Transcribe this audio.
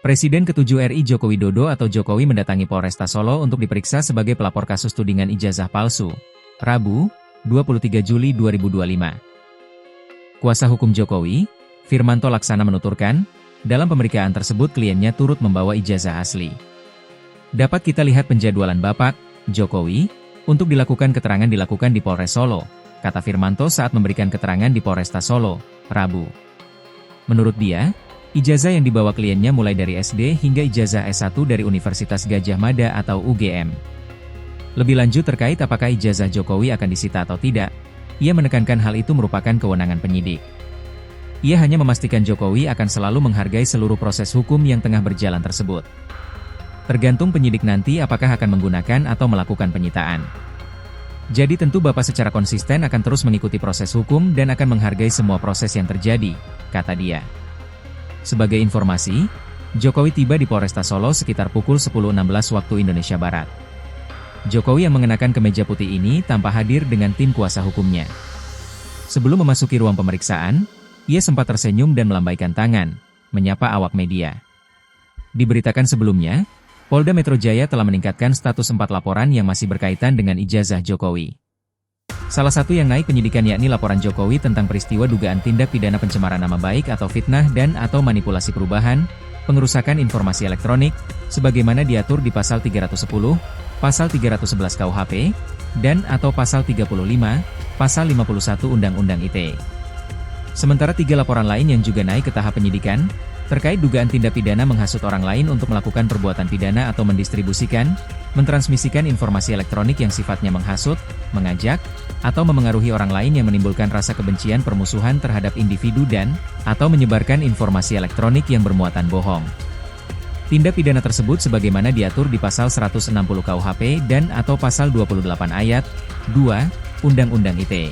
Presiden ke-7 RI Joko Widodo atau Jokowi mendatangi Polresta Solo untuk diperiksa sebagai pelapor kasus tudingan ijazah palsu. Rabu, 23 Juli 2025. Kuasa hukum Jokowi, Firmanto Laksana menuturkan, dalam pemeriksaan tersebut kliennya turut membawa ijazah asli. Dapat kita lihat penjadwalan Bapak, Jokowi, untuk dilakukan keterangan dilakukan di Polres Solo, kata Firmanto saat memberikan keterangan di Polresta Solo, Rabu. Menurut dia, ijazah yang dibawa kliennya mulai dari SD hingga ijazah S1 dari Universitas Gadjah Mada atau UGM. Lebih lanjut terkait apakah ijazah Jokowi akan disita atau tidak, ia menekankan hal itu merupakan kewenangan penyidik. Ia hanya memastikan Jokowi akan selalu menghargai seluruh proses hukum yang tengah berjalan tersebut. Tergantung penyidik nanti apakah akan menggunakan atau melakukan penyitaan. Jadi tentu Bapak secara konsisten akan terus mengikuti proses hukum dan akan menghargai semua proses yang terjadi, kata dia. Sebagai informasi, Jokowi tiba di Polresta Solo sekitar pukul 10.16 waktu Indonesia Barat. Jokowi yang mengenakan kemeja putih ini tanpa hadir dengan tim kuasa hukumnya. Sebelum memasuki ruang pemeriksaan, ia sempat tersenyum dan melambaikan tangan, menyapa awak media. Diberitakan sebelumnya, Polda Metro Jaya telah meningkatkan status 4 laporan yang masih berkaitan dengan ijazah Jokowi. Salah satu yang naik penyidikan yakni laporan Jokowi tentang peristiwa dugaan tindak pidana pencemaran nama baik atau fitnah dan atau manipulasi perubahan, pengerusakan informasi elektronik, sebagaimana diatur di Pasal 310, Pasal 311 KUHP, dan atau Pasal 35, Pasal 51 Undang-Undang ITE. Sementara 3 laporan lain yang juga naik ke tahap penyidikan, terkait dugaan tindak pidana menghasut orang lain untuk melakukan perbuatan pidana atau mendistribusikan, mentransmisikan informasi elektronik yang sifatnya menghasut, mengajak, atau memengaruhi orang lain yang menimbulkan rasa kebencian permusuhan terhadap individu dan, atau menyebarkan informasi elektronik yang bermuatan bohong. Tindak pidana tersebut sebagaimana diatur di Pasal 160 KUHP dan atau Pasal 28 Ayat 2, Undang-Undang ITE.